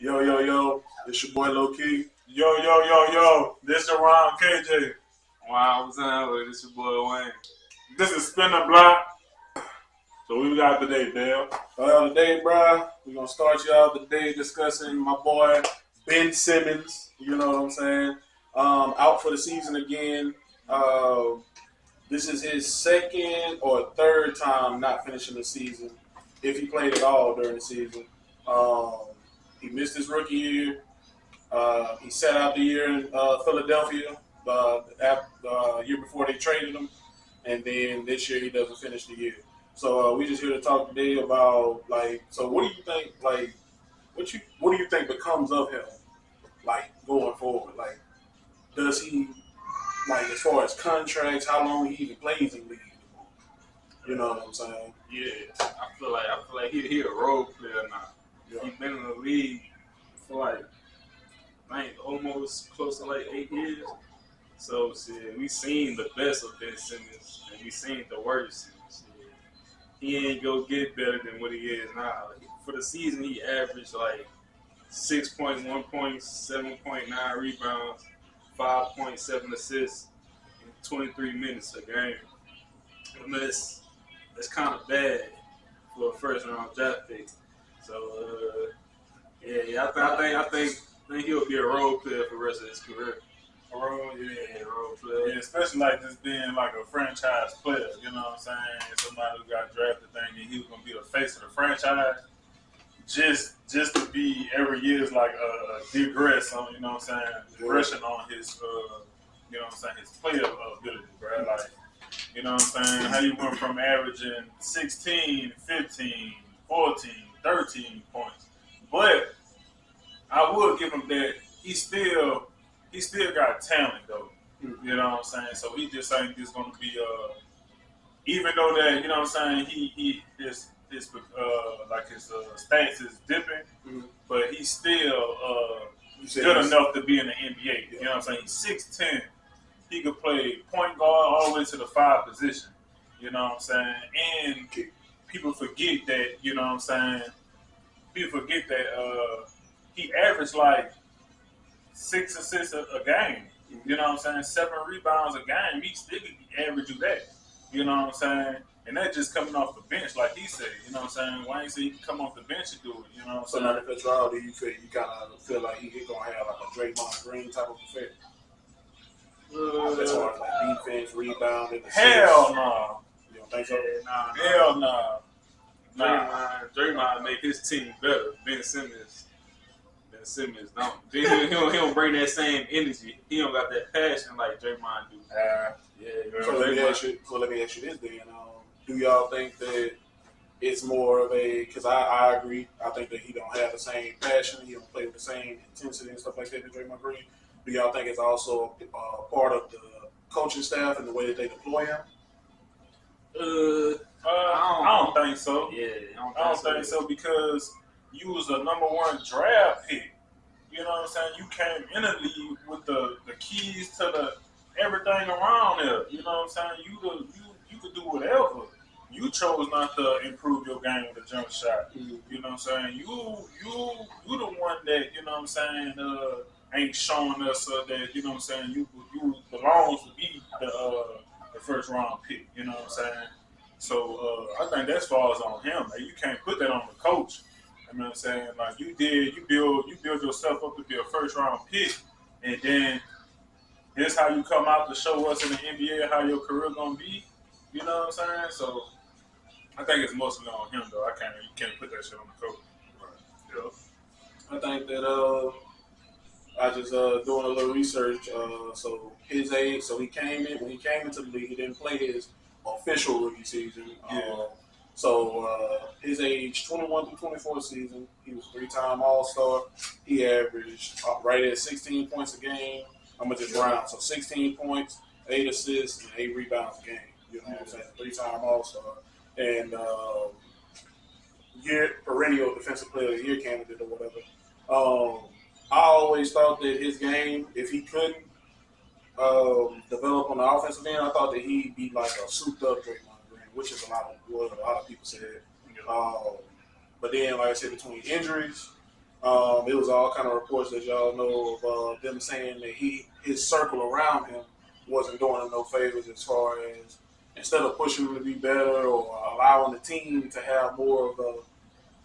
Yo, yo, yo, it's your boy Low Key. Yo, this is Ron KJ. Wow, what's up? This your boy Wayne. This is Spin the Block. So we got today, Dale. Today, bruh, we're going to start you out today discussing my boy Ben Simmons. You know what I'm saying? Out for the season again. This is his second or third time not finishing the season, if he played at all during the season. He missed his rookie year. He sat out the year in Philadelphia the year before they traded him, and then this year he doesn't finish the year. So we just here to talk today about so what do you think what do you think becomes of him going forward? Does he as far as contracts, how long he even plays in the league? You know what I'm saying? Yeah, I feel like he a role player now. Yeah. He's been in the league for I think almost close to 8 years. So shit, we seen the best of Ben Simmons and we seen the worst. Shit, he ain't go get better than what he is now. For the season, he averaged 6.1 points, 7.9 rebounds, 5.7 assists in 23 minutes a game. I mean, that's kind of bad for a first round draft pick. So I think he'll be a role player for the rest of his career. A role player. Yeah, especially just being a franchise player. You know what I'm saying? Somebody who got drafted thinking he was gonna be the face of the franchise. Just to be every year is a digress on, you know what I'm saying, digression on his you know what I'm saying, his player ability, bro. You know what I'm saying? How you went from averaging 16, 15, 14, 13 points. But I would give him that he still got talent though. You know what I'm saying? So he just ain't just gonna be even though that, you know what I'm saying, his stats is dipping, but he's still good enough to be in the NBA. You know what I'm saying? He's 6'10". He could play point guard all the way to the 5 position. You know what I'm saying? And people forget that, you know what I'm saying? People forget that he averaged 6 assists a game. You know what I'm saying? 7 rebounds a game. He still average you that. You know what I'm saying? And that's just coming off the bench, like he said. You know what I'm saying? Wayne said he can come off the bench and do it. You know what I'm saying? So now if it's raw, do you kind of feel like he's gonna have a Draymond Green type of effect? As far as defense, rebound, and hell no. You don't think so? Nah. Hell no. Draymond make his team better. Ben Simmons don't. He don't bring that same energy. He don't got that passion like Draymond do. So let me ask you this then. Do y'all think that it's more of a, because I agree, I think that he don't have the same passion, he don't play with the same intensity and stuff like that as Draymond Green. Do y'all think it's also part of the coaching staff and the way that they deploy him? I don't think so. Yeah, I don't think so because you was a #1 draft pick. You know what I'm saying? You came in the league with the keys to the everything around there. You know what I'm saying? You could do whatever. You chose not to improve your game with a jump shot. You know what I'm saying? You the one that, you know what I'm saying, ain't showing us that, you know what I'm saying, you belongs to be the first round pick. You know what I'm saying? So I think that falls on him. You can't put that on the coach. You know what I'm saying? You build yourself up to be a first round pick, and then this how you come out to show us in the NBA how your career gonna be. You know what I'm saying? So I think it's mostly on him though. You can't put that shit on the coach. Right. Yeah. I think that I just doing a little research. So his age. So when he came into the league, he didn't play his official rookie season. So his age, 21 through 24 season, he was 3-time All-Star. He averaged right at 16 points a game. I'm gonna just round. So 16 points, 8 assists, and 8 rebounds a game. You know what I'm saying? 3-time All-Star, and perennial Defensive Player of the Year candidate or whatever. I always thought that his game, if he couldn't develop on the offensive end, I thought that he'd be like a souped-up Draymond Green, which is what a lot of people said. But then, like I said, between injuries It was all kind of reports that y'all know of them saying that his circle around him wasn't doing him no favors as far as instead of pushing him to be better or allowing the team to have more of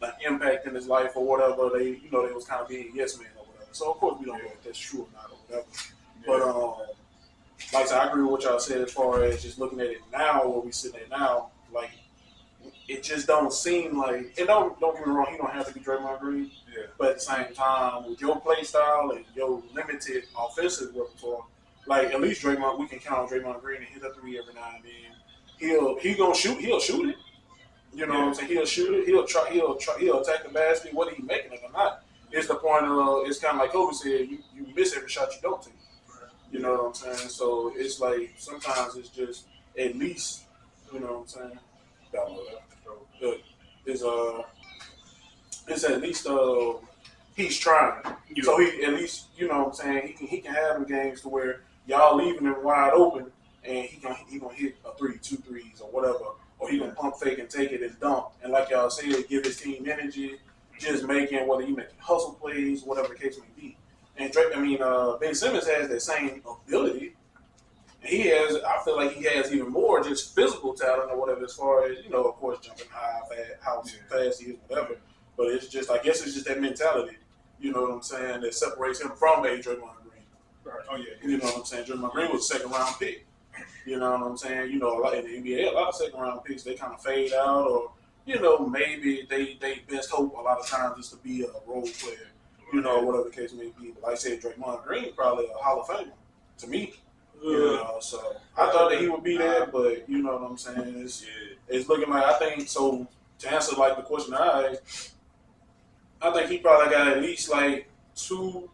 an impact in his life or whatever. They was kind of being yes men or whatever. So of course we don't know if that's true or not or whatever. But like I said, I agree with what y'all said as far as just looking at it now, where we sitting at now. Like it just don't seem like. And don't get me wrong, he don't have to be Draymond Green. Yeah. But at the same time, with your play style and your limited offensive repertoire, like at least Draymond, we can count on Draymond Green and hit a three every now and then. He'll shoot it. You know what I'm saying? He'll shoot it. He'll attack the basket, whether he's making it or not. It's the point of it's kind of like Kobe said, you miss every shot you don't take. You know what I'm saying? So it's like sometimes it's just at least, you know what I'm saying? It's it's at least he's trying. Yeah. So he at least, you know what I'm saying, he can have them games to where y'all leaving him wide open and he gonna hit a three, two threes or whatever. Or he gonna pump fake and take it and dunk. And like y'all said, give his team energy, just making whether he making hustle plays, whatever the case may be. And Ben Simmons has that same ability. And I feel like he has even more just physical talent or whatever as far as, of course jumping high, how fast he is, whatever. But it's just, I guess it's just that mentality, you know what I'm saying, that separates him from a Draymond Green. Right. Oh, yeah. You know what I'm saying? Draymond Green was a second round pick. You know what I'm saying? A lot in the NBA, a lot of second round picks, they kind of fade out or, maybe they best hope a lot of times is to be a role player, whatever the case may be. But like I said, Draymond Green probably a Hall of Famer to me. So I thought that he would be there, but you know what I'm saying? It's looking like, I think, so to answer like the question I asked, I think he probably got at least like 2,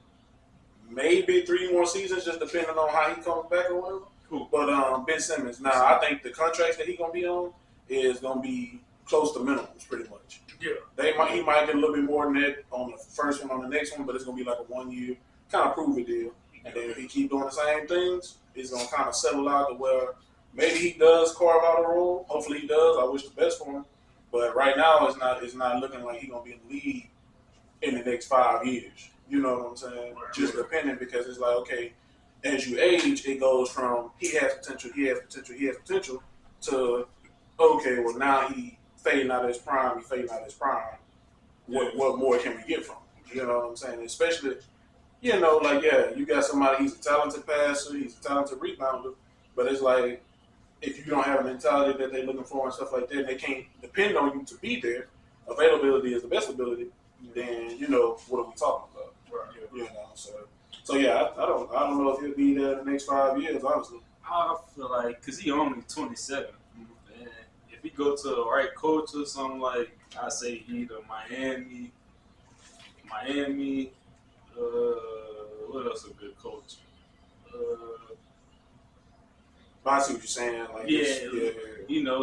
maybe 3 more seasons, just depending on how he comes back or whatever. Cool. But Ben Simmons, now I think the contracts that he's gonna be on is gonna be close to minimums, pretty much. Yeah. He might get a little bit more than that on the first one, on the next one, but it's gonna be like a 1 year kind of prove it deal. And then if he keep doing the same things, it's gonna kind of settle out to where maybe he does carve out a role. Hopefully he does. I wish the best for him. But right now it's not looking like he's gonna be in the league in the next 5 years. You know what I'm saying? Right. Just depending, because it's like, okay, as you age, it goes from he has potential to, okay, well now he fading out of his prime, What more can we get from him? You know what I'm saying? Especially, you got somebody, he's a talented passer, he's a talented rebounder, but it's like, if you don't have a mentality that they're looking for and stuff like that, and they can't depend on you to be there, availability is the best ability, then, what are we talking about? Right. So yeah, I don't know if he'll be there in the next 5 years, honestly. I feel like, because he only 27, and if he go to the right coach or something, like, I say either Miami, what else a good coach? I see what you're saying. Like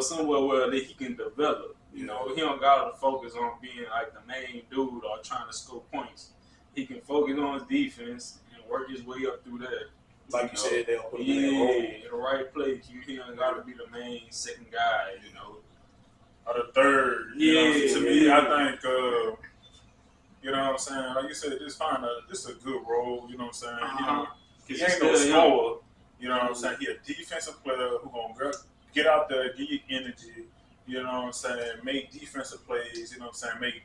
somewhere where he can develop. He don't got to focus on being like the main dude or trying to score points. He can focus on his defense and work his way up through that. Like you said, they'll put him in the right place. He don't got to be the main second guy, Or the third. To me, I think, you know what I'm saying? Like you said, this is a good role, you know what I'm saying? He ain't no scorer. You know what I'm saying? He a defensive player who gonna get out there, give you energy, you know what I'm saying, make defensive plays, you know what I'm saying, make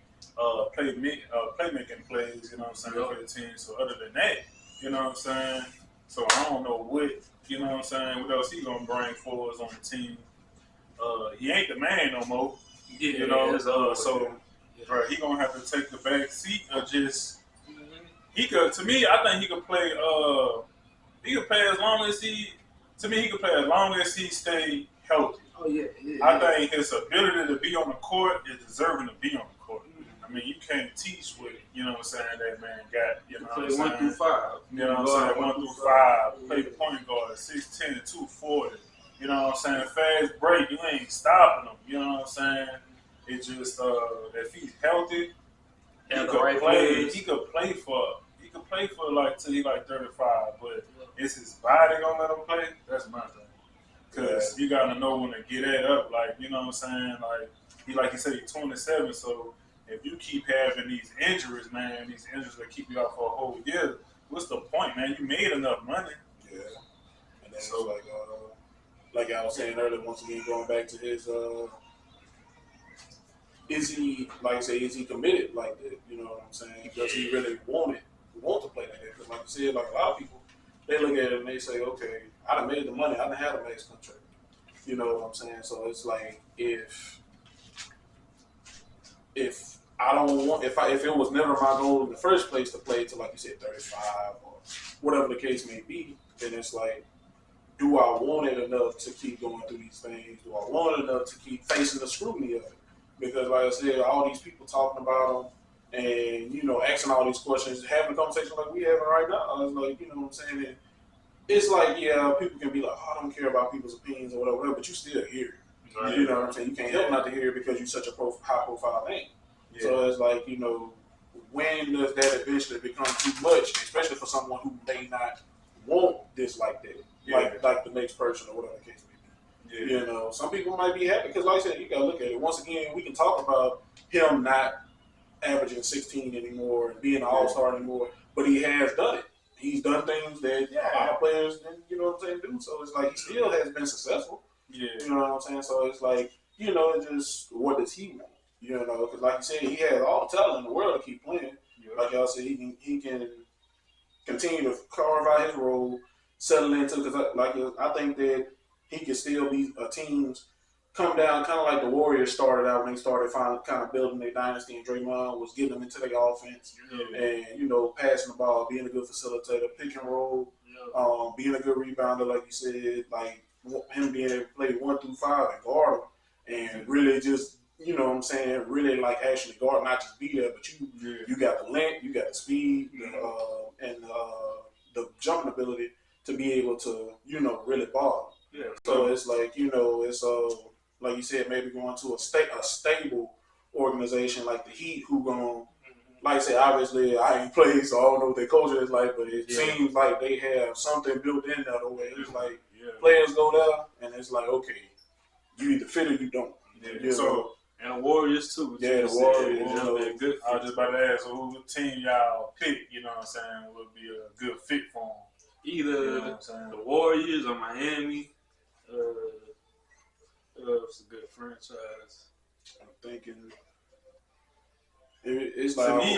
playmaking plays, you know what I'm saying, for the team. So other than that, you know what I'm saying? So I don't know what, you know what I'm saying, what else he gonna bring forward on the team. He ain't the man no more. So right, he gonna have to take the back seat or just he could, to me, I think he could play he could play as long as he stay healthy. I think his ability to be on the court is deserving to be on the court. I mean, you can't teach what, you know what I'm saying, that man got, you know what I'm saying? 1 through 5. You know what I'm saying? 1 through 5. Play point guard, 6'10", 240. You know what I'm saying? Fast break, you ain't stopping him. You know what I'm saying? It's just if he's healthy, he could play for like till he like 35, but is his body gonna let him play? That's my thing. Cause you gotta know when to get that up. Like, you know what I'm saying? Like you said, he's 27, so if you keep having these injuries, man, these injuries that keep you out for a whole year, what's the point, man? You made enough money. Yeah, and then so like I was saying earlier, once again going back to his, is he like I say, is he committed like that? You know what I'm saying? Does he really want to play like that? Because like you said, like a lot of people, they look at it and they say, okay, I done made the money, I done had a max contract. You know what I'm saying? So it's like if I don't want if it was never my goal in the first place to play to like you said 35 or whatever the case may be, then it's like, do I want it enough to keep going through these things? Do I want it enough to keep facing the scrutiny of it? Because like I said, all these people talking about them and asking all these questions, having a conversation like we having right now. I was like, you know what I'm saying? And it's like, yeah, people can be like, oh, I don't care about people's opinions or whatever, but you still hear. Right. You know what I'm saying? You can't help not to hear it because you're such a high profile name. Yeah. So it's like, when does that eventually become too much, especially for someone who may not want this like that, like the next person or whatever the case may be. Yeah. Some people might be happy because, like I said, you got to look at it. Once again, we can talk about him not averaging 16 anymore and being an all-star anymore, but he has done it. He's done things that a lot of players, do. So it's like he still has been successful. Yeah. You know what I'm saying? So it's like, it's just what does he want? Because like you said, he has all the talent in the world to keep playing. Yeah. Like y'all said, he can continue to carve out his role, settle into, because I think that he can still be a team's come down, kind of like the Warriors started out when they started finally kind of building their dynasty, and Draymond was getting them into their offense and, passing the ball, being a good facilitator, pick and roll, being a good rebounder, like you said, like him being able to play 1 through 5 and guard them and really just, really like actually guard, not just be there, but you got the length, you got the speed, and the jumping ability to be able to, really ball. Yeah. So it's like, it's like you said, maybe going to a stable organization like the Heat, who going, like I said, obviously I ain't played, so I don't know what their culture is like, but it seems like they have something built in there the way it's like players go there, and it's like, okay, you either fit or you don't. So and the Warriors too. Yeah, the Warriors. They're good. I was just about to ask who team y'all pick. You know what I'm saying? Would be a good fit for them. Either the Warriors or Miami. It's a good franchise. I'm thinking it's like to me.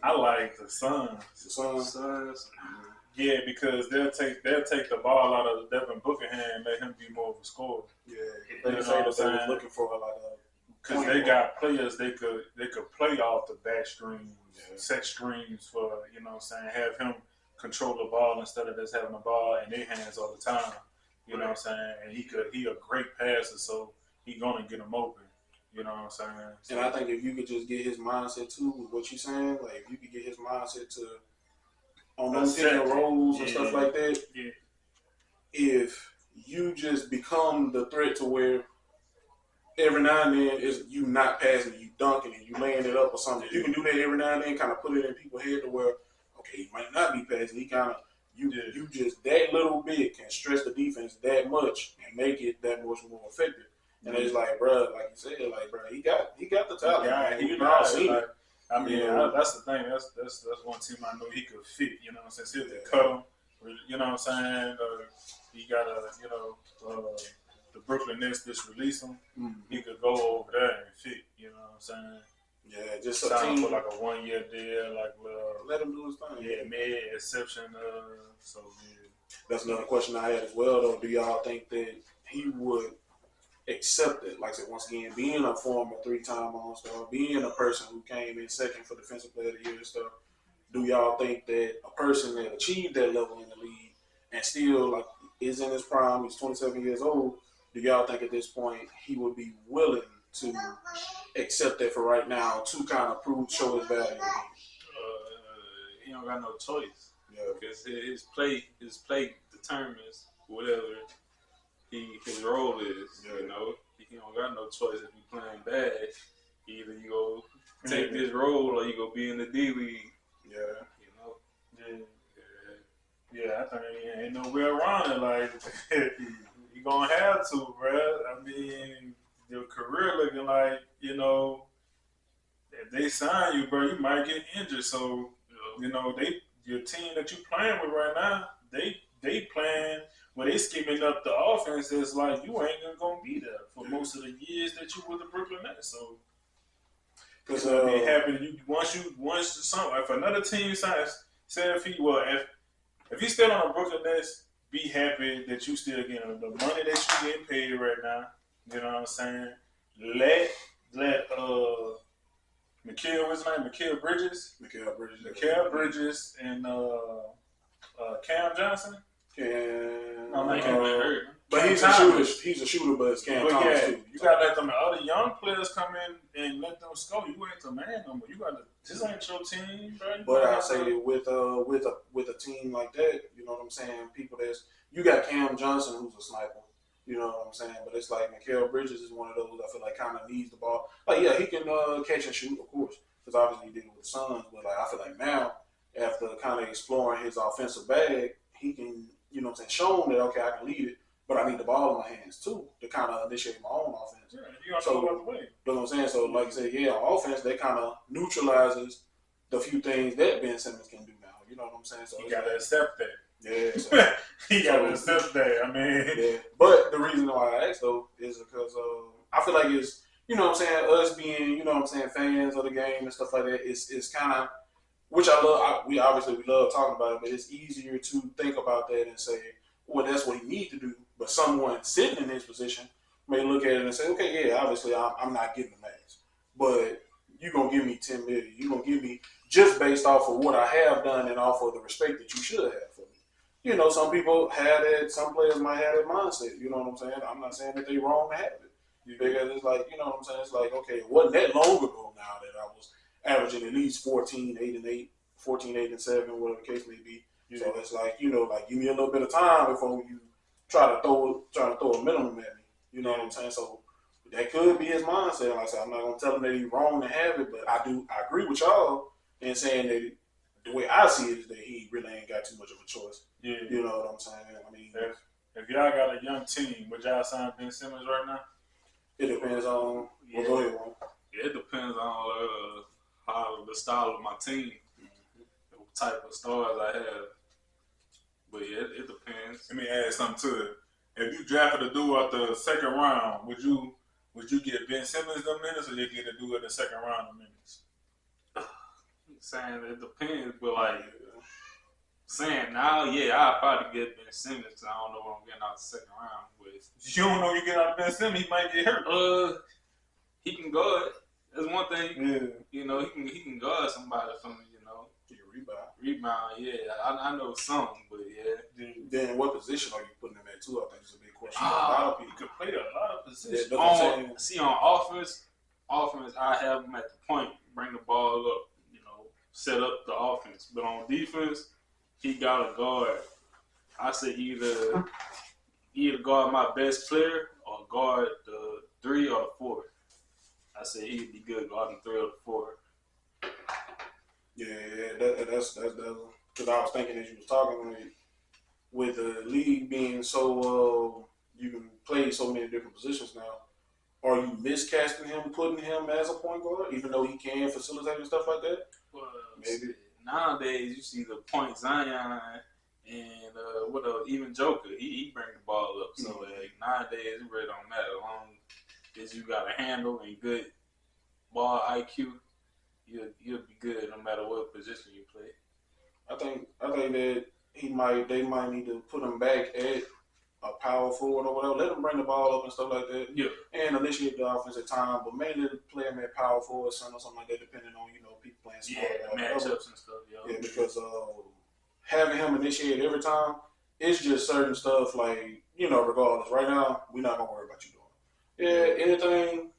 I like the Suns. The Suns. Yeah, because they'll take the ball out of Devin Booker hand and let him be more of a scorer. Yeah, they say that they was looking for because they got players they could play off the back screens, set screens for have him control the ball instead of just having the ball in their hands all the time. You know what I'm saying? And he a great passer, so he gonna get him open. You know what I'm saying? So, and I think if you could just get his mindset too, with what you're saying, like if you could get his mindset to on those pick and rolls and stuff like that, if you just become the threat to where every now and then is you not passing, you dunking and you laying it up or something. If you can do that every now and then, kind of put it in people's head to where, okay, he might not be passing, he kind of you just that little bit can stress the defense that much and make it that much more effective. And it's like, bro, like you said, he got the talent. I mean, that's the thing. That's one team I know he could fit. You know what I'm saying? He'll cut him. You know what I'm saying? He got the Brooklyn Nets just release him. Mm-hmm. He could go over there and fit. You know what I'm saying? Yeah, just a team for like a 1 year deal, let him do his thing. Yeah, mid exception. So yeah. That's another question I had as well. Though, do y'all think that he would accept it? Like I said, once again, being a former 3-time All-Star, being a person who came in second for Defensive Player of the Year and stuff, do y'all think that a person that achieved that level in the league and still is in his prime, he's 27 years old, do y'all think at this point he would be willing to accept that for right now to kind of show his value? He don't got no choice. Yeah, because his play determines whatever his role is. Yeah. He don't got no choice if he playing bad. Either you go take this role or you go be in the D League. Yeah. Yeah, I think ain't no way around it. Like you gonna have to, bro. I mean, your career looking like, if they sign you, bro, you might get injured. So you know your team that you playing with right now, they playing where they skimming up the offense. It's like you ain't gonna be there for most of the years that you with the Brooklyn Nets. So Because be happy you once some if another team signs say if he's still on the Brooklyn Nets, be happy that you still getting the money that you getting paid right now. You know what I'm saying? Let what's his name? Mikal Bridges and Cam Johnson. No, Like he been hurt. But he's a shooter. He's a shooter, but it's Cam Thomas too. You gotta let them other young players come in and let them score. You ain't the man no more. You gotta. This ain't your team, bro. But I say with a team like that, you know what I'm saying. People you got Cam Johnson who's a sniper. You know what I'm saying. But it's like Mikal Bridges is one of those I feel like kind of needs the ball. Like yeah, he can catch and shoot, of course, because obviously he did it with the Suns. But like I feel like now after kind of exploring his offensive bag, he can you know what I'm saying shown that okay I can lead it. But I need the ball in my hands too to kind of initiate my own offense. Yeah, you gotta go out the way. You know what I'm saying? So, like I said, yeah, on offense, they kind of neutralizes the few things that Ben Simmons can do now. You know what I'm saying? So you gotta accept that. Yeah, so, he gotta accept that. I mean, yeah. But the reason why I asked though is because I feel like it's you know what I'm saying us being you know what I'm saying fans of the game and stuff like that. It's kind of which I love. We love talking about it, but it's easier to think about that and say, well, that's what he needs to do. But someone sitting in his position may look at it and say, okay, yeah, obviously I'm not getting the max. But you're going to give me $10 million. You're going to give me just based off of what I have done and off of the respect that you should have for me. You know, some people have that. Some players might have that mindset. You know what I'm saying? I'm not saying that they're wrong to have it. Because it's like, you know what I'm saying? It's like, okay, it wasn't that long ago now that I was averaging at least 14, 8 and 8, 14, 8 and 7, whatever the case may be. Yeah. So it's like, you know, like give me a little bit of time before you try to throw a minimum at me. You know what I'm saying? So that could be his mindset. Like I said, I'm not gonna tell him that he's wrong to have it, but I agree with y'all in saying that the way I see it is that he really ain't got too much of a choice. Yeah. You know what I'm saying? I mean, if y'all got a young team, would y'all sign Ben Simmons right now? It depends on. Yeah. Go ahead, Juan. It depends on how the style of my team, the type of stars I have. But yeah, it depends. Let me add something to it. If you drafted a dude out the second round, would you get Ben Simmons the minutes, or you get a dude in the second round of minutes? Saying it depends, but like saying now, yeah, I'll probably get Ben Simmons because I don't know what I'm getting out the second round. But you don't know you get out of Ben Simmons, he might get hurt. He can guard. That's one thing. Yeah. You know, he can guard somebody from me. You know, he can rebound. Rebound, yeah. I know some, but yeah. Then what position are you putting him at too? I think it's a big question. A lot of people could play a lot of positions. Yeah, on offense, I have him at the point, bring the ball up, you know, set up the offense. But on defense, he got to guard. I say either guard my best player or guard the 3 or the 4. I say he'd be good guarding 3 or the 4. Yeah, that's because I was thinking as you was talking with the league being so you can play so many different positions now. Are you miscasting him, putting him as a point guard, even though he can facilitate and stuff like that? Well, maybe nowadays you see the point Zion and even Joker, he bring the ball up. So like, nowadays it really don't matter. As long as you got a handle and good ball IQ, you'll be good no matter what position you play. I think that they might need to put him back at a power forward or whatever. Let him bring the ball up and stuff like that. Yeah. And initiate the offense at time, but mainly play him at power forward, center, or something like that, depending on people playing small. Yeah, matchups and stuff. Yeah, because having him initiate every time, it's just certain stuff like regardless. Right now, we're not gonna worry about you doing. Yeah, anything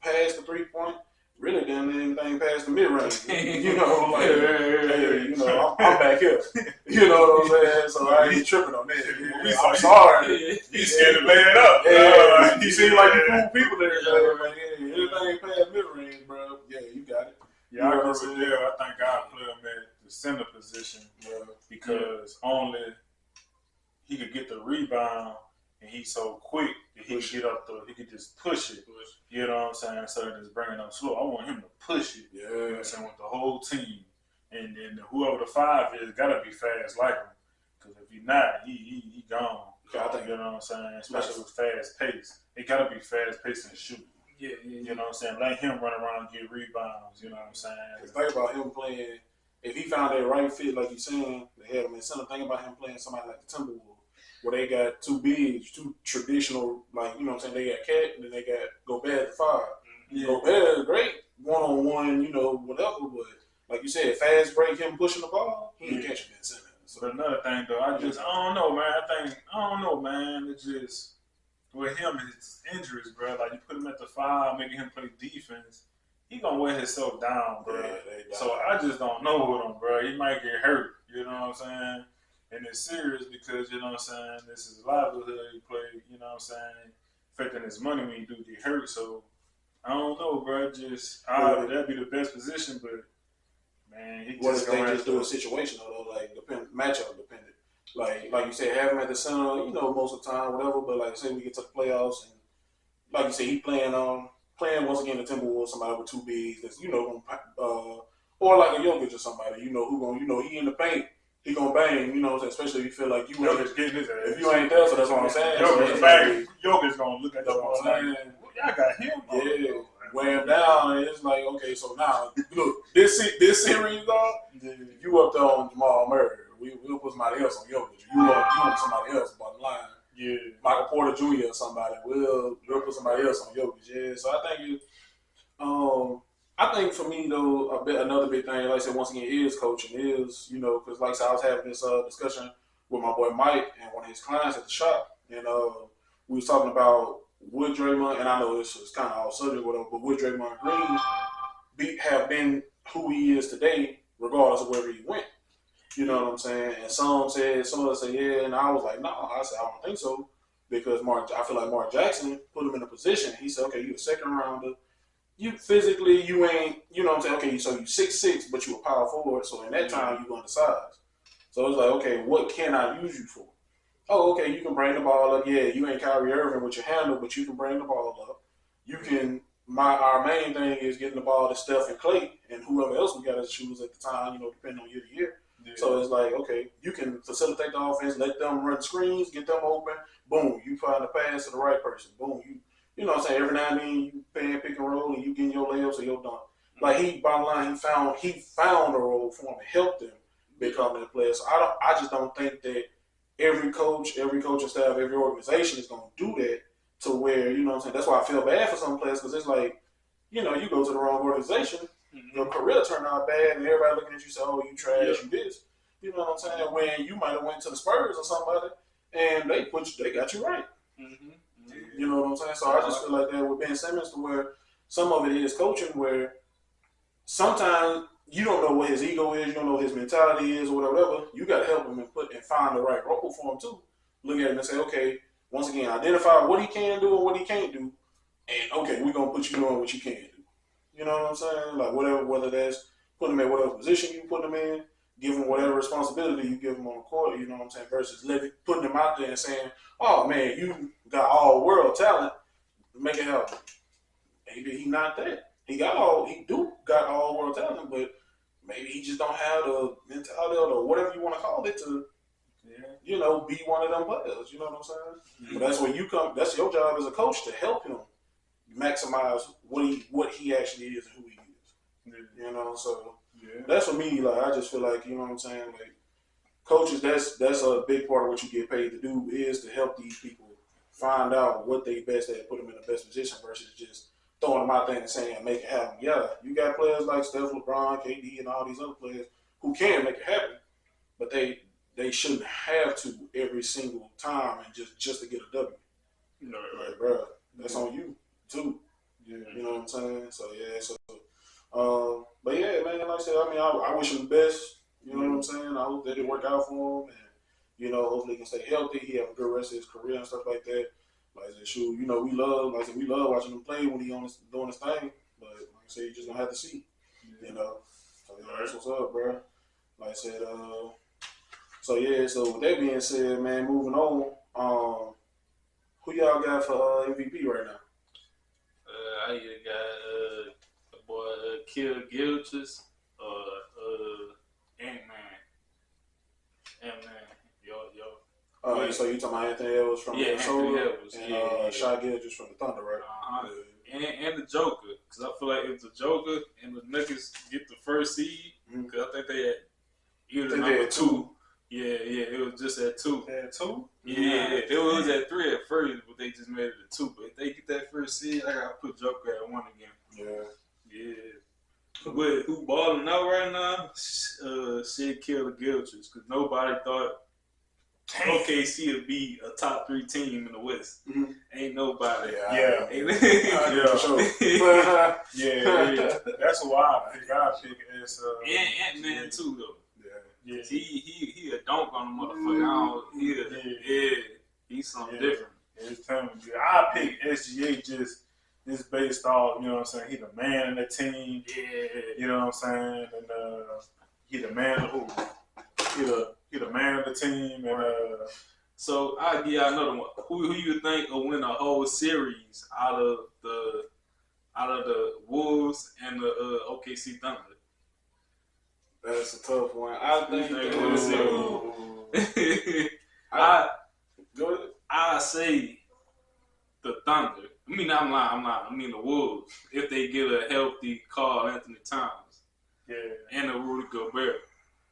past the 3-point. Really done anything past the mid-range. Hey, I'm back here. You know what I'm saying? So I ain't tripping on that. I'm sorry. You scared to lay it up. Yeah, you seem like you cool people there. Anything past mid-range, bro. Yeah, you got it. Yeah, I agree with Dale. I think I'll play him at the center position, bro, because only he could get the rebound and he's so quick that he can get up he can just push it. You know what I'm saying? Instead of just bringing it up slow, I want him to push it. You know what I'm saying, with the whole team, and then whoever the 5 is gotta be fast like him. Because if he's not, he gone. I think, you know what I'm saying? Especially with fast pace, it gotta be fast pace and shoot. Yeah. You know what I'm saying? Let him run around and get rebounds. You know what I'm saying? Think about him playing. If he found that right fit, like you're saying, they had him in center. Think about him playing somebody like the Timberwolves, where they got 2 bigs, 2 traditional, like, you know what I'm saying? They got Cat, and then they got Gobert at the 5. Yeah. Gobert is great, one-on-one, you know, whatever, but like you said, fast break, him pushing the ball, he ain't catching Ben Simmons. So, but another thing, though, I don't know, man. I don't know, man. It's just, with him, his injuries, bro. Like, you put him at the 5, making him play defense, he gonna wear himself down, bro. Yeah, so I just don't know with him, bro. He might get hurt, you know what I'm saying? And it's serious because, you know what I'm saying, this is livelihood. He play, you know what I'm saying, affecting his money when you do get hurt. So I don't know, bro. That'd be the best position, but man, he just they just do a situational though, like matchup dependent. Like you said, have him at the center, you know, most of the time, whatever. But like I said, we get to the playoffs, and like you said, he playing once again the Timberwolves, somebody with 2 bigs that's, you know, or like a Jokic or somebody, you know, who gonna, you know, he in the paint, he gonna bang, you know, especially if you feel like you ain't getting his ass. If you ain't there, so that's what I'm saying. Jokic gonna look at that one like, y'all got him. Yeah, wear him down, and it's like, okay, so now look, this series, dog, you up there on Jamal Murray, we'll put somebody else on Jokic. You want somebody else bottom line. Yeah, Michael Porter Jr. or somebody. We'll put somebody else on Jokic. Yeah, so I think for me though, another big thing, like I said, once again, is coaching. Is, you know, because like I said, I was having this discussion with my boy Mike and one of his clients at the shop, and we was talking about would Draymond, and I know this is kind of off subject, whatever, but would Draymond Green have been who he is today, regardless of wherever he went? You know what I'm saying? And some of us say yeah, and I was like, no. I said, I don't think so, because I feel like Mark Jackson put him in a position. He said, okay, you a second rounder. You physically, you ain't, you know what I'm saying? Okay, so you 6'6", but you a power forward. So in that time, you undersized. So it's like, okay, what can I use you for? Oh, okay, you can bring the ball up. Yeah, you ain't Kyrie Irving with your handle, but you can bring the ball up. You can. Our main thing is getting the ball to Steph and Clay and whoever else we got as shooters at the time. You know, depending on year to year. Yeah. So it's like, okay, you can facilitate the offense, let them run screens, get them open. Boom, you find the pass to the right person. Boom, you know what I'm saying? Every now and then you paying pick and roll and you getting your layups or your dunk. Like bottom line, he found a role for him and helped him become that player. So I just don't think that every coach and staff, every organization is gonna do that to where, you know what I'm saying? That's why I feel bad for some players, because it's like, you know, you go to the wrong organization, your career turned out bad, and everybody looking at you say, oh, you trash, you this. You know what I'm saying? When you might have went to the Spurs or somebody, and they got you right. You know what I'm saying? So I just feel like that with Ben Simmons, to where some of it is coaching, where sometimes you don't know what his ego is, you don't know what his mentality is, or whatever. You got to help him and find the right role for him too. Look at him and say, okay, once again, identify what he can do and what he can't do, and okay, we're gonna put you doing what you can do. You know what I'm saying? Like whether that's put him in whatever position you put him in, give him whatever responsibility you give him on the court. You know what I'm saying? Versus putting him out there and saying, "Oh man, you got all world talent, make it happen." Maybe he not that. He got all world talent, but maybe he just don't have the mentality or whatever you want to call it to, you know, be one of them players. You know what I'm saying? But that's where you come. That's your job as a coach, to help him maximize what he actually is and who he is. You know, so that's for me. Like, I just feel like, you know what I'm saying, like, coaches, that's a big part of what you get paid to do, is to help these people find out what they best at, put them in the best position, versus just throwing them out there and saying make it happen. Yeah, you got players like Steph, LeBron, KD, and all these other players who can make it happen, but they shouldn't have to every single time and just to get a W. Like, bro, that's on you too. Yeah. You know what I'm saying? So but yeah, man, like I said, I mean, I wish him the best. You know what I'm saying? I hope that it work out for him, and, you know, hopefully he can stay healthy. He have a good rest of his career and stuff like that. Like I said, shoot, you know, we love watching him play when he doing his thing. But like I said, you just gonna have to see. You know, so that's what's up, bro. Like I said, so with that being said, man, moving on. y'all got for MVP right now? I either got the boy Kill Gilchrist or Ant-Man. Ant-Man. Yo. So you talking about Anthony Edwards from Minnesota? Edwards. And Shai Gilgeous from the Thunder, right? Uh-huh. And the Joker. Because I feel like if the Joker and the Nuggets get the first seed, because I think they had either number 2. Yeah, it was just at 2. They had 2? Yeah, it was at 3 at first, but they just made it at 2. But if they get that first seed, I gotta put Joker at 1 again. Yeah. But who balling out right now? Shit killed the Gilchrist, because nobody thought OKC would be a top 3 team in the West. Ain't nobody. Yeah. For sure. Yeah. That's why I pick as and Ant-Man too, though. Yeah. He a dunk on the motherfucker. He's something different. It's telling you. I pick SGA just based off, you know what I'm saying? He the man in the team. Yeah. You know what I'm saying? And he the man he the man of the team. And so I'll give y'all another one. Who you think will win a whole series out of the Wolves and the OKC Thunder? That's a tough one. I think I say the Thunder. I mean, I'm lying. I mean the Wolves. If they get a healthy Karl Anthony Towns, and a Rudy Gobert,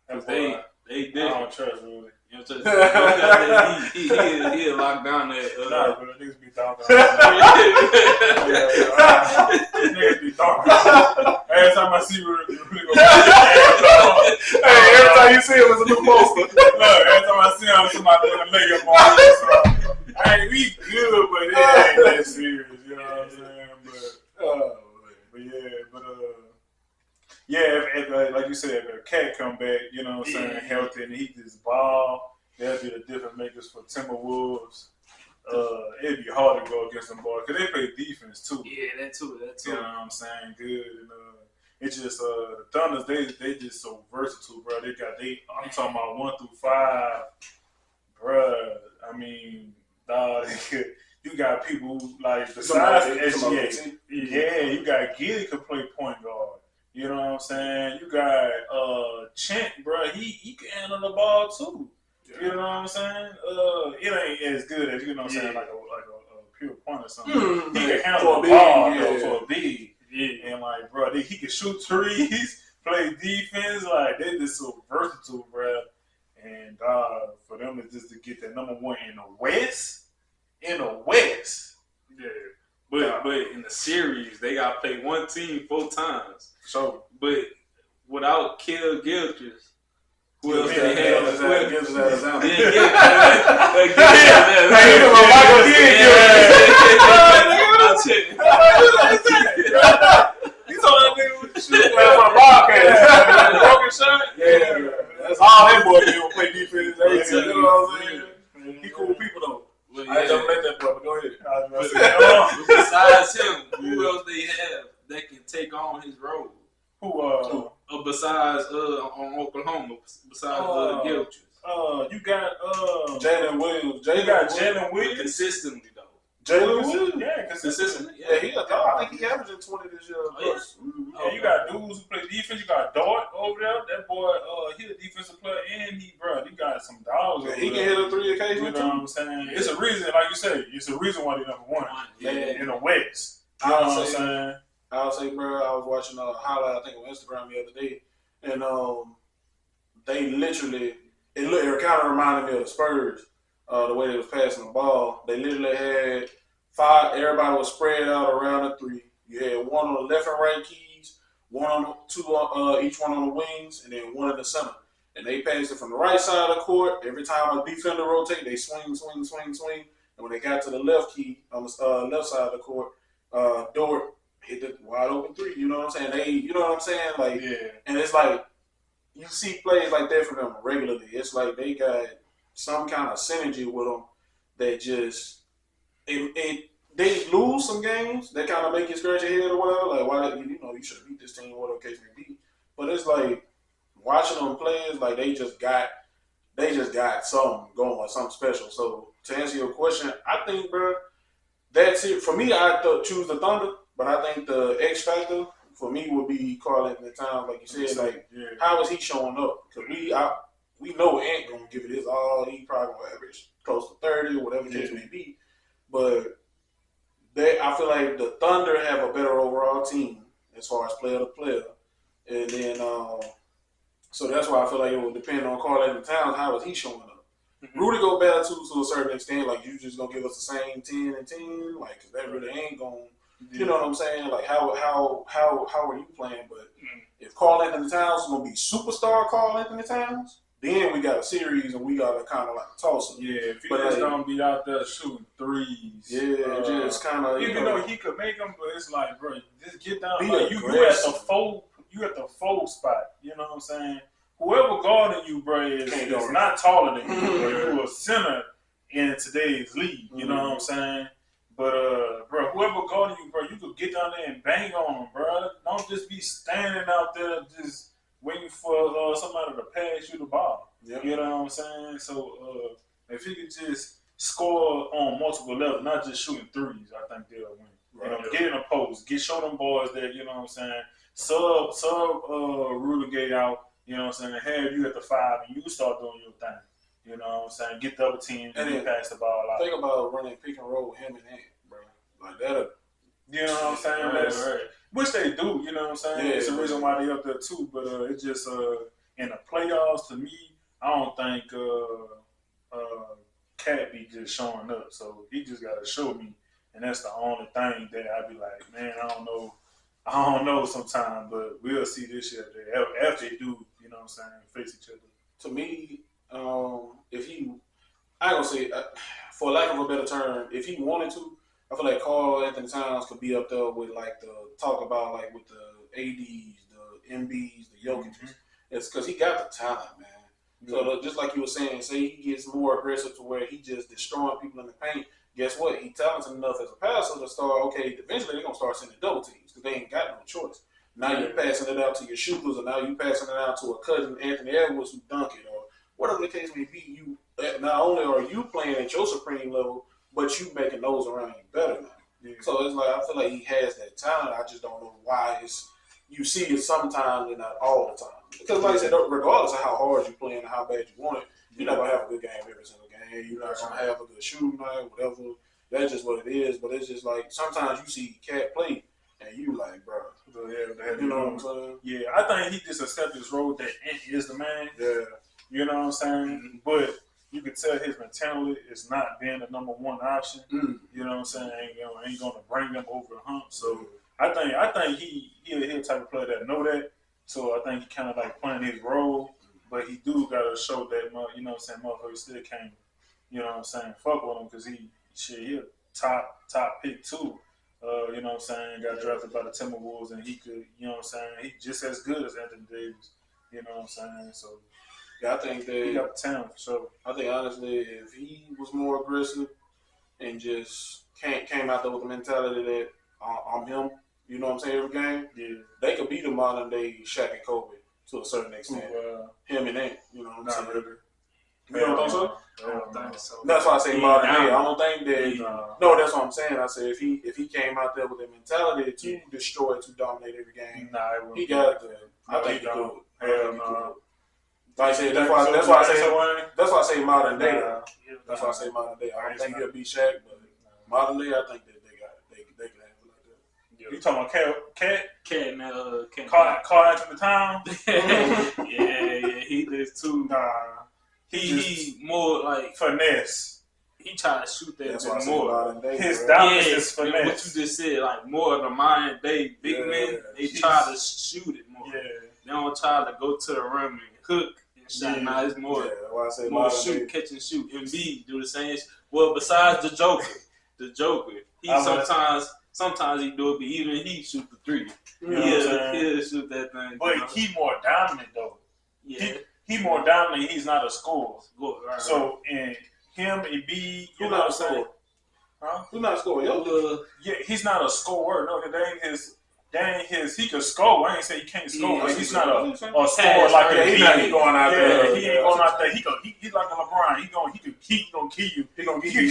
because they did. I don't trust Rudy. You know what I'm saying? He'll lock down that. Nah, but niggas be talking. Niggas be talking. Every time I see Rudy Gobert, every time you see him, it's a new poster. Look, every time I see him, somebody put a leg up on him. So, hey, we good, but it ain't that serious. You know what I'm saying? If, like you said, if a cat come back, you know what I'm saying, healthy, and he just ball, that'd be the difference makers for Timberwolves. It'd be hard to go against them boys because they play defense too. Yeah, that too. You know what I'm saying? Good. And, it's just the Thunders. They just so versatile, bro. I'm talking about 1 through 5, bro. I mean, dog. You got people like besides SGA. Yeah, you got Giddy could play point guard. You know what I'm saying? You got Chint, bro. He can handle the ball too. You know what I'm saying? It ain't as good as, you know what I'm saying, like a pure point or something. He can handle the ball for a big. Yeah. And like, bro, he can shoot threes, play defense. Like, they just so versatile, bro. And for them to get that number 1 in the West. Yeah. But in the series, they got to play one team 4 times. So, but without Kill Gilchrist, who else they have? He's on that nigga with the shoot from Rocket. Broken shot? Yeah. That's all that boy do, play defense. You know what I'm saying? He cool people though. I ain't never met that boy, but go ahead. Besides him, who else they have that can take on his role? Who? Besides on Oklahoma, besides Gilchrist. You got Jalen Williams. You got Jalen Williams consistently though. Jalen Williams, consistently. Yeah, he a dog. I think he averaging 20 this year. You got dudes who play defense. You got Dart over there. That boy, he a defensive player, and you got some dogs. He can hit a 3 occasionally too. You know what I'm saying? It's a reason, like you say, it's a reason why they number 1 in the West. You know what I'm saying? I'll say, bro, I was watching a highlight, I think, on Instagram the other day, and they literally, it kind of reminded me of the Spurs, the way they was passing the ball. They literally had 5, everybody was spread out around the 3. You had 1 on the left and right keys, 1 on 2, each one on the wings, and then 1 in the center. And they passed it from the right side of the court. Every time a defender rotate, they swing. And when they got to the left key, on the left side of the court, Dort hit the wide open 3. You know what I'm saying? You know what I'm saying? Like, and it's like, you see plays like that from them regularly. It's like they got some kind of synergy with them that just, they lose some games that kind of make you scratch your head or whatever. Like, why, you should have beat this team, whatever case may be. But it's like, watching them play, it's like they just got something going, something special. So to answer your question, I think, bro, That's it. For me, I choose the Thunder, but I think the X factor for me would be Karl Anthony Towns, like you said. Like, how is he showing up? Because we know Ant gonna give it his all. He probably gonna average close to 30 or whatever the case may be. But I feel like the Thunder have a better overall team as far as player to player, and then so that's why I feel like it would depend on Karl Anthony Towns. How is he showing up? Rudy go better too to a certain extent. Like, you just gonna give us the same 10 and 10, like, 'cause that really ain't gonna. You know what I'm saying? Like, how are you playing? But if Karl Anthony Towns is gonna be superstar Karl Anthony Towns, then we got a series and we gotta kind of like toss him. Yeah, if he just gonna be out there shooting threes. Yeah, just kind of. Even though he could make them, but it's like, bro, just get down. Like, you at the four spot. You know what I'm saying? Whoever guarding you, bro, is not taller than you. Bro. You a center in today's league. You know what I'm saying? But bro, whoever guarding you, bro, you could get down there and bang on them, bro. Don't just be standing out there just waiting for somebody to pass you the ball. Yep. You know what I'm saying? So if he could just score on multiple levels, not just shooting threes, I think they'll win. Right. You know, get in a post, show them boys that, you know what I'm saying, sub Rudy Gay out. You know what I'm saying? Have you at the 5 and you start doing your thing. You know what I'm saying? Get the other team and then pass the ball out. Think about running pick and roll with him and Ant, bro. Like that. You know what I'm saying? Right. Which they do. You know what I'm saying? Yeah, it's the reason why they up there too. But it's just in the playoffs, to me, I don't think Cat be just showing up. So he just got to show me, and that's the only thing that I be like, man, I don't know sometimes, but we'll see this year after they do. You know what I'm saying? Face each other. To me. If he, I don't say, for lack of a better term, if he wanted to, I feel like Karl Anthony Towns could be up there with like the talk about like with the ADs, the MBs, the Jokic's. It's because he got the talent, man. So just like you were saying, say he gets more aggressive to where he just destroying people in the paint. Guess what? He's talented enough as a passer to start. Okay, eventually they're gonna start sending double teams because they ain't got no choice. Now you're passing it out to your shooters, and now you're passing it out to a cousin Anthony Edwards who dunk it, or whatever the case may be. You not only are you playing at your supreme level, but you making those around you better now. Yeah. So it's like I feel like he has that talent. I just don't know why you see it sometimes and not all the time. Because like I said, regardless of how hard you play and how bad you want it, you're not gonna have a good game every single game. You're not gonna have a good shooting night, whatever. That's just what it is. But it's just like sometimes you see Cat play and you like, bro. You know what I'm saying? Yeah, I think he just accepted his role that Ant is the man. Yeah. You know what I'm saying? But you could tell his mentality is not being the number one option. You know what I'm saying? Ain't gonna bring them over the hump. So I think he the type of player that know that. So I think he kind of like playing his role, but he do gotta show that, you know what I'm saying, motherfucker still can't, you know what I'm saying, fuck with him because he a top pick too. You know what I'm saying? Got drafted by the Timberwolves, and he could, you know what I'm saying, he just as good as Anthony Davis. You know what I'm saying? So yeah, I think that he got the talent for sure. I think honestly, if he was more aggressive and just came out there with the mentality that I'm him, you know what I'm saying, every game, they could beat the modern day Shaq and Kobe to a certain extent. Him and Ant, you know what I'm saying? Really. You don't think so? I don't think so. That's why I say modern day. I don't think that. No, that's what I'm saying. I said if he came out there with the mentality to destroy, to dominate every game, he got the. I think he could. Hell no. Like I said, that's why I say modern day. That's why I say modern day. I don't think he'll be Shaq, but modern day, I think that they can handle it like that. You talking about Cat? Karl Anthony Towns? Yeah, he does too. Nah. He more like finesse. He try to shoot that bit more. His dominance is finesse. What you just said, like more of the modern day big men, they try to shoot it more. Yeah. They don't try to go to the rim and hook and shot. Nah, it's more shoot, catch and shoot. Embiid do the same. Well, besides the Joker, he sometimes he do it, but even he shoot the three. He'll shoot that thing. But he more dominant though. Yeah. He more dominant. He's not a scorer. Right. So in him and B, you know what I'm saying? Huh? Who's not a scorer? Yeah, he's not a scorer. No, that ain't his. He could score. I ain't say he can't score, but he's not a scorer like that. He's not going out there. He ain't going out there. He's like a LeBron. He can he gonna give you. He gonna give you.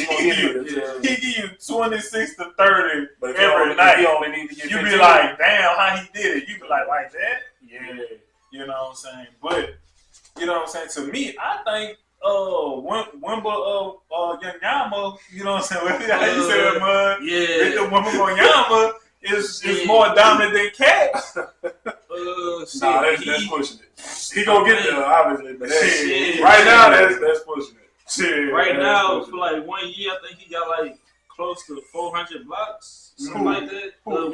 He give you 26 to 30 But every night. He only need to get You 15. be like, damn, how he did it? You be like that? Yeah. You know what I'm saying? But you know what I'm saying? To me, I think Wimba Yanyama, you know what I'm saying? How you say that, man? Yeah. Victor Wimba is more dominant than Cat. Nah, that's pushing it. He gonna get there, obviously, but Shit. right now that's pushing it. Shit. Right now, for like 1 year, I think he got like close to 400 blocks, something like that. Yeah,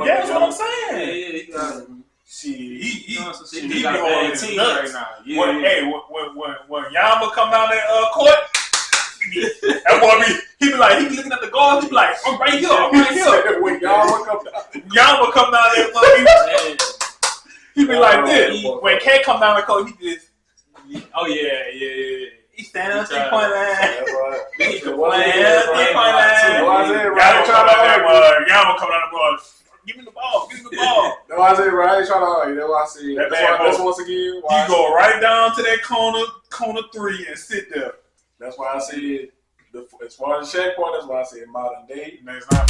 that's what I'm Yeah, saying. he got. Shit, he He got a on bad his team nuts. right now. Yeah. When Yama come down that court, that boy he be looking at the guards, he be like, I'm right here, When Yama come down that fucking, he be like this. boy. When Cat come down the court, he just, oh yeah. He standing on 3-point line. Then he can Why play. is it Yama coming down the court. Give me the ball. That's why I say, right? I ain't trying to argue. That's why I say. That's once again. Why you go right down to that corner 3 and sit there. That's why I said, as far as the Shaq part, that's why I said modern day. Next time.